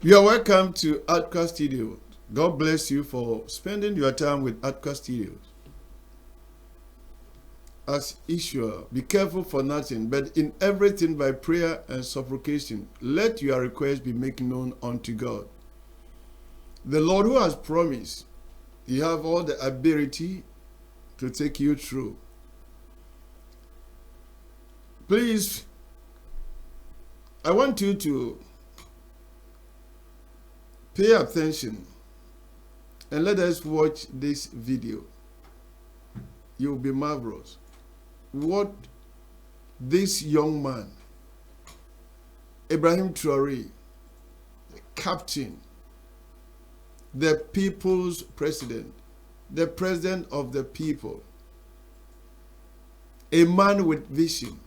You are welcome to Adkwart Studios. God bless you for spending your time with Adkwart Studios. As usual, be careful for nothing, but in everything by prayer and supplication, let your requests be made known unto God. The Lord who has promised, He have all the ability to take you through. Please, I want you to pay attention and let us watch this video. You will be marvelous. What this young man, Ibrahim Traoré, the captain, the people's president, the president of the people, a man with vision,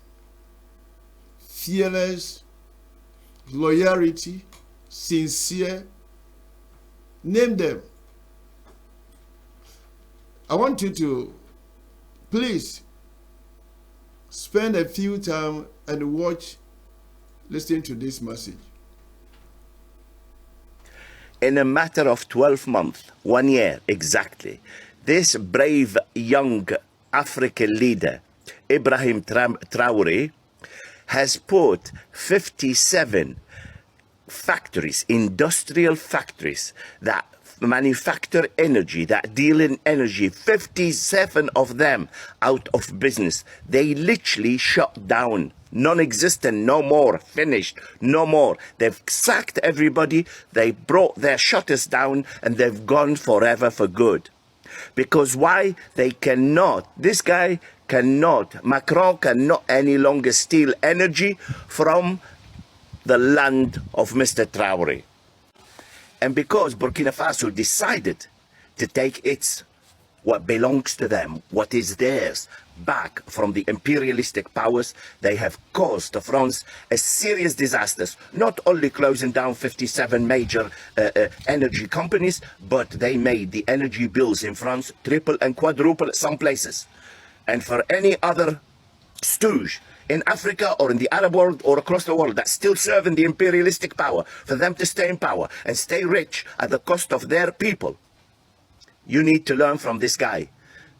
fearless, loyalty, sincere, name them. I want you to please spend a few time and watch, listen to this message. In a matter of 12 months, 1 year exactly, this brave young African leader, Ibrahim Traoré, has put 57 factories, industrial factories that manufacture energy, that deal in energy, 57 of them out of business. They literally shut down, non-existent, no more, finished, no more. They've sacked everybody, they brought their shutters down, and they've gone forever for good. Because why? They cannot, this guy cannot, Macron cannot any longer steal energy from the land of Mr. Traoré. And because Burkina Faso decided to take what belongs to them, what is theirs, back from the imperialistic powers, they have caused France a serious disasters, not only closing down 57 major energy companies, but they made the energy bills in France triple and quadruple at some places. And for any other stooge in Africa or in the Arab world or across the world that's still serving the imperialistic power, for them to stay in power and stay rich at the cost of their people, you need to learn from this guy.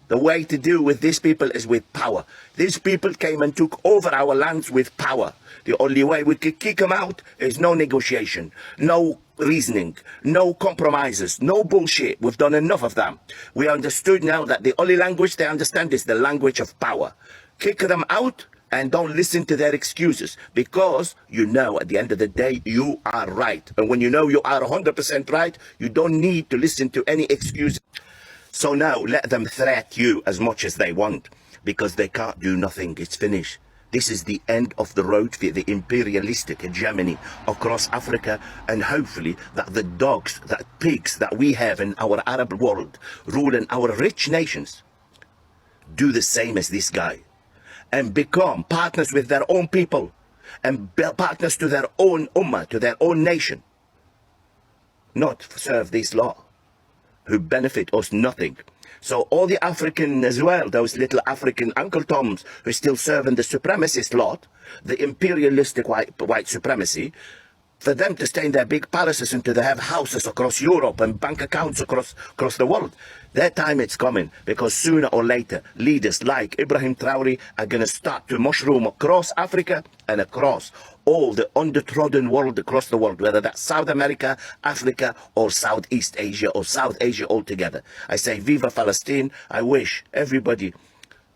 The way to deal with these people is with power. These people came and took over our lands with power. The only way we could kick them out is no negotiation, no reasoning, no compromises, no bullshit. We've done enough of them. We understood now that the only language they understand is the language of power. Kick them out and don't listen to their excuses, because you know at the end of the day you are right. And when you know you are 100% right, you don't need to listen to any excuses. So now let them threat you as much as they want, because they can't do nothing. It's finished. This is the end of the road for the imperialistic hegemony across Africa, and hopefully that the dogs, that pigs that we have in our Arab world ruling our rich nations do the same as this guy and become partners with their own people and partners to their own ummah, to their own nation, not serve this law, who benefit us nothing. So all the African as well, those little African Uncle Toms who still serving the supremacist lot, the imperialistic white supremacy, for them to stay in their big palaces and to have houses across Europe and bank accounts across the world. Their time it's coming, because sooner or later leaders like Ibrahim Traoré are going to start to mushroom across Africa and across all the undertrodden world, across the world, whether that's South America, Africa, or Southeast Asia, or South Asia altogether. I say Viva Palestine. I wish everybody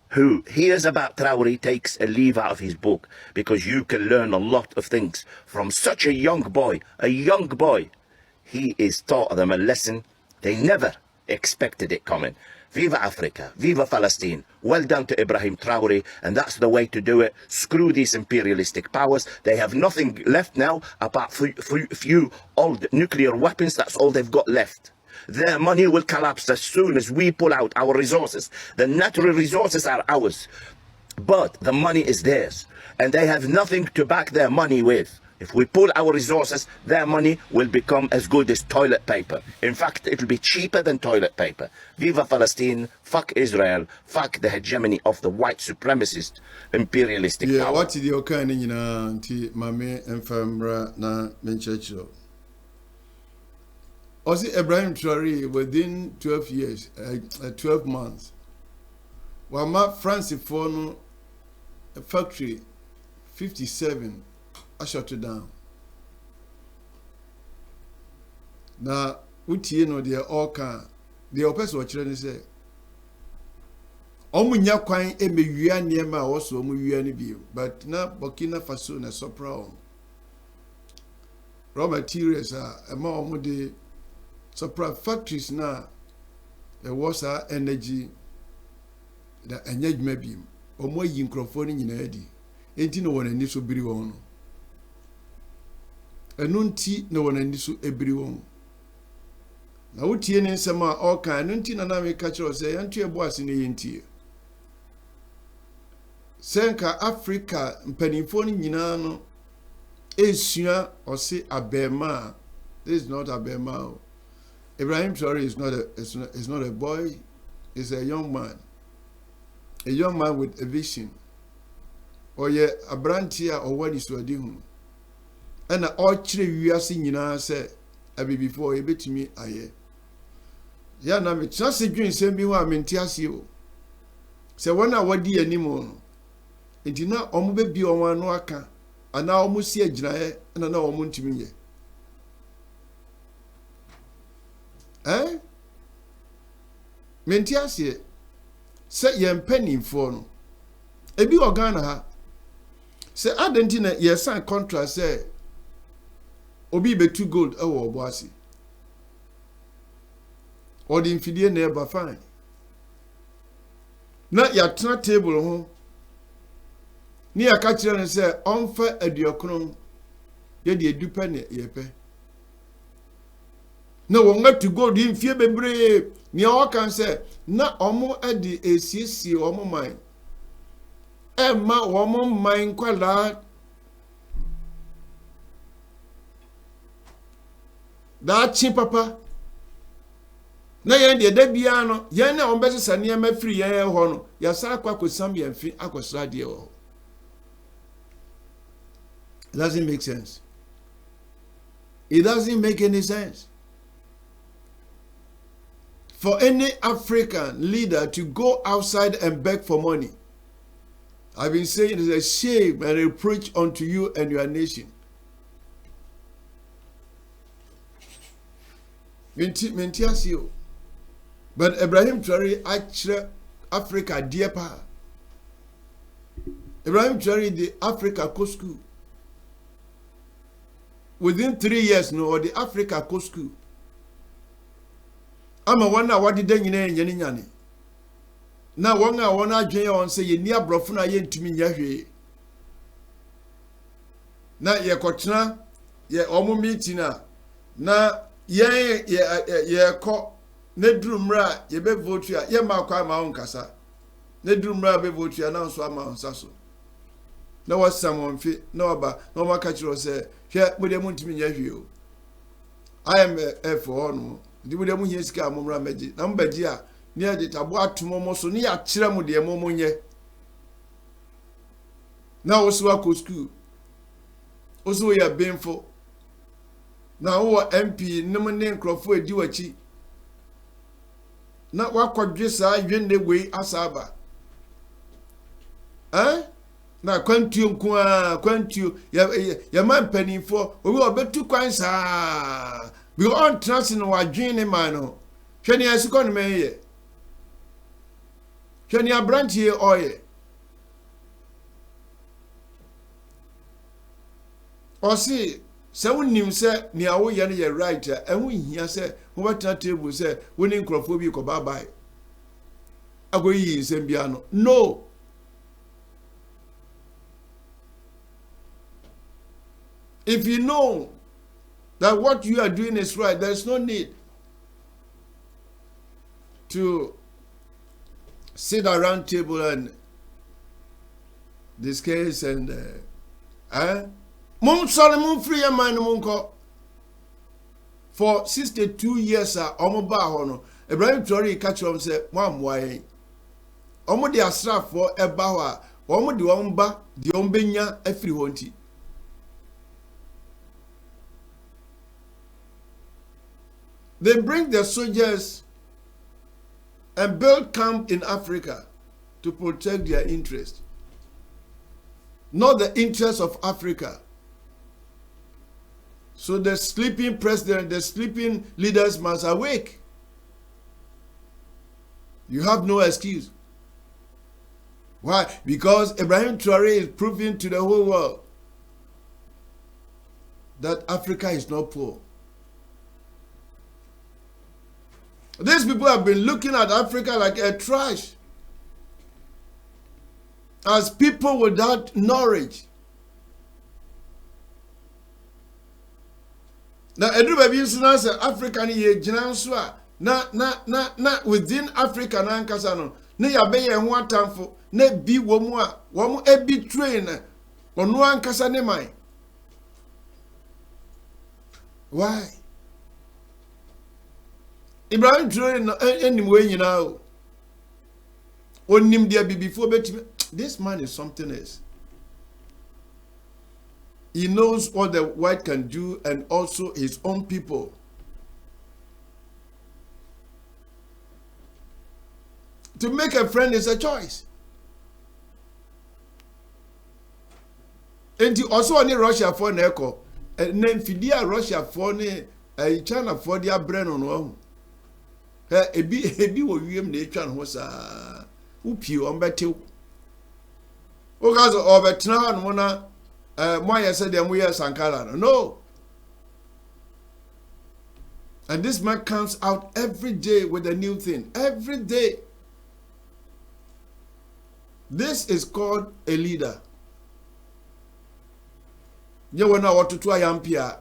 who hears about Traoré takes a leaf out of his book, because you can learn a lot of things from such a young boy. A young boy. He is taught them a lesson they never expected it coming. Viva Africa, Viva Palestine. Well done to Ibrahim Traoré, and that's the way to do it. Screw these imperialistic powers. They have nothing left now apart from few old nuclear weapons. That's all they've got left. Their money will collapse as soon as we pull out our resources. The natural resources are ours, but the money is theirs, and they have nothing to back their money with. If we pull our resources, their money will become as good as toilet paper. In fact, it will be cheaper than toilet paper. Viva Palestine, fuck Israel, fuck the hegemony of the white supremacist imperialistic power. What is your kind of mame and famra na menchacho? Also, Ibrahim Traoré within 12 years, 12 months. Wama Francis Fono factory 57, I shut it down. Now, utie no they all can. The oppressor wa children say, Omu nya kwan e mewia niema a woso omu wia ni bio, but na Burkina Faso na sopra raw materials ma omu de sopra factories na e was energy da enye biem omu yi nkrofo ni nyina adi enti no wona ni so biri won no enu nti no wona ni so ebiri won na wotie ne nsema all kan enu nti na me ka kire say yantu ebo ase ne yentie senka Africa mpanimfo ni nyina no esua ose abema. This is not abema. Ibrahim Traoré is not a boy, he's a young man. A young man with a vision. Or ye a brantia or what is wadi hu. And all chile wiase nyina say abi before e betimi aye. Ya na me chance dwen sem bi wa menti ase o. Se wona wadi animo no. Enti na omo be bi omo anu aka ana omo si aginae na na omo ntimi ye. Menti ase se ye mpanimfo no. Ebi organa ha. Se adenti na ye sign contract say obi betu gold ewo obo ase. Or the infidie na eba fine. Na ya tena table ho. Ni aka kire ne say onfa aduokron ye de edupa ne ye pe. Na wonga to gold infie bebre ni o kan say na omo ade esiesie omo man. Emma omo man kwala da chi papa na yen de da bia no yen na ombese sane ma firi yen ho no ya sa akwa kosam yen fi akosra de ho. It doesn't make sense. It doesn't make any sense for any African leader to go outside and beg for money. I've been saying it is a shame and a reproach unto you and your nation. But Ibrahim Traoré actually Africa dear pa. Ibrahim Traoré the Africa co school. Within 3 years no or the Africa co school. Ama wana wadi den nyine nyane. Na wanga wana adwen on say ye ni abrofo na ye ntumi nya hwe. Na ye kotena ye omo meeting na ye ko ne durumra ye be vote ya ye makwa ma onkasa. Ne durumra be vote ya na nso ama onsaso. Na was someone fi na oba na ma ka kiro say hwe mo de mo ntumi nya hwe o. I am a for no. Di mo de mo hiesika amomra meji. Na mbaji a ni ade tabo atomo so ni ya kire mo de mo nye. Na wo so akọ school. Oso ya benfo. Na wo MP nim ne nkrofo edi wachi. Na wakwadwe saa dwenne wei asaba. Na kwantuo nko a kwantuo ya man panimfo obi obetu kwan saa. Bi on trust no wadwene man no. Hwani asikọ no meye. Hwani abrantie oye. Osi se wonim se ni awo ye no ye right ehun hia se wo betena table se woni nkrofo bi ko bye bye. Agoyi nsem bia no. No. If you know that what you are doing is right, there is no need to sit around table and discuss and Mum sorry mum free your mind munko. For 62 years omo ba ho no Ibrahim Traoré catch him say wan why omo de asraf for eba ho a omo de omba de ombenya afiri ho nti. They bring the soldiers and build camp in Africa to protect their interest, not the interest of Africa. So the sleeping president, the sleeping leaders must awake. You have no excuse. Why? Because Ibrahim Traoré is proving to the whole world that Africa is not poor. These people have been looking at Africa like a trash, as people without knowledge. Now, everybody is now say African ye jinanso na within Africa na nkasa no na ya be ye ho atamfo na bi wo mu a wo mu ebi train ono ankasa ne man. Why? Ibrahim Traoré no enim we nyina o. Onim dia before betime. This man is something else. He knows what the white can do and also his own people. To make a friend is a choice. And also only Russia for Neko. And then Fidia Russia for China for their brain on one. Ebi wo wiem na etwa no saa. Upi on betew. O gazo obetna no na moya said them we are Sankara. No. And this man comes out every day with a new thing. Every day. This is called a leader. You want to what to ayampia.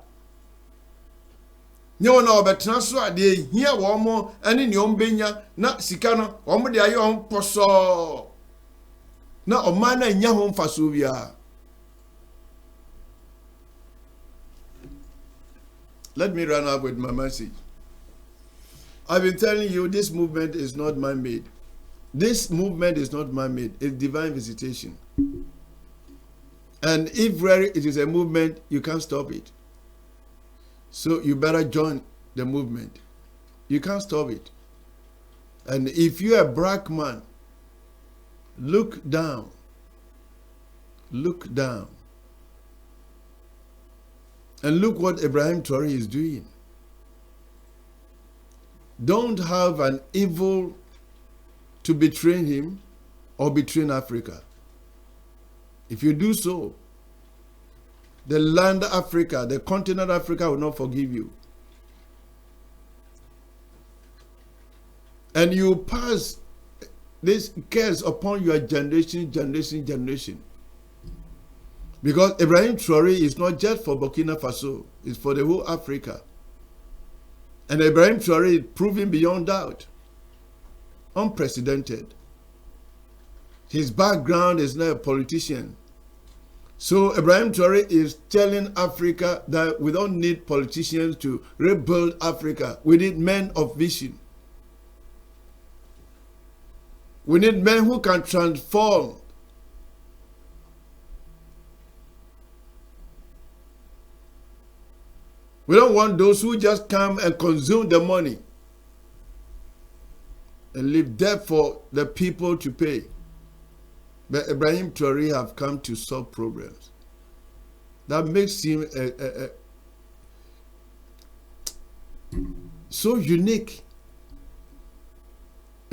You want to obetna so de hia wo mo ani ne ombenya na sika no wo mo de ayo on poso. Na o man na nya ho mfaso bia. Let me run up with my message. I've been telling you this movement is not man-made. This movement is not man-made. It's divine visitation. And if really it is a movement, you can't stop it. So you better join the movement. You can't stop it. And if you're a black man, look down. Look down. And look what Ibrahim Traoré is doing. Don't have an evil to betray him or betray Africa. If you do so, the land Africa, the continent Africa will not forgive you. And you pass this curse upon your generation. Because Ibrahim Traoré is not just for Burkina Faso, it's for the whole Africa. And Ibrahim Traoré is proven beyond doubt. Unprecedented. His background is not a politician. So Ibrahim Traoré is telling Africa that we don't need politicians to rebuild Africa. We need men of vision. We need men who can transform. We don't want those who just come and consume the money and leave debt for the people to pay. But Ibrahim Traoré have come to solve problems. That makes him so unique.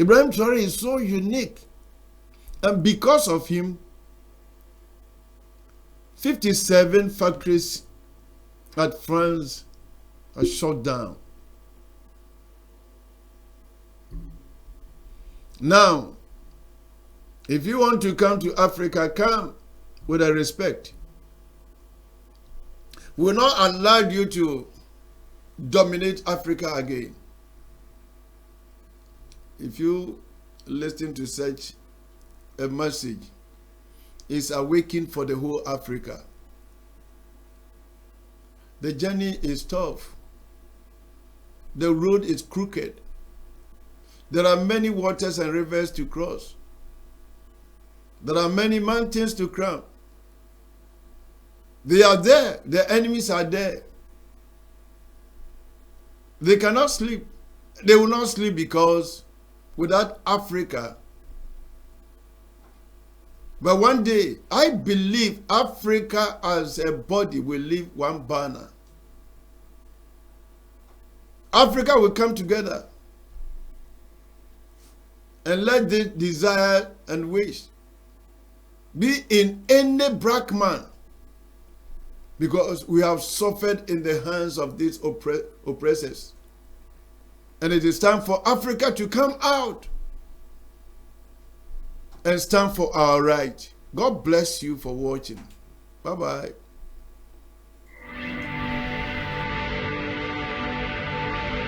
Ibrahim Traoré is so unique. And because of him, 57 factories at France are shut down. Now, if you want to come to Africa, come with a respect. We will not allow you to dominate Africa again. If you listen to such a message, it's awakening for the whole Africa. The journey is tough. The road is crooked. There are many waters and rivers to cross. There are many mountains to climb. They are there. The enemies are there. They cannot sleep. They will not sleep because without Africa. But one day, I believe Africa as a body will leave one banner. Africa will come together and let the desire and wish be in any black man, because we have suffered in the hands of these oppressors. And it is time for Africa to come out and stand for our right. God bless you for watching. Bye-bye.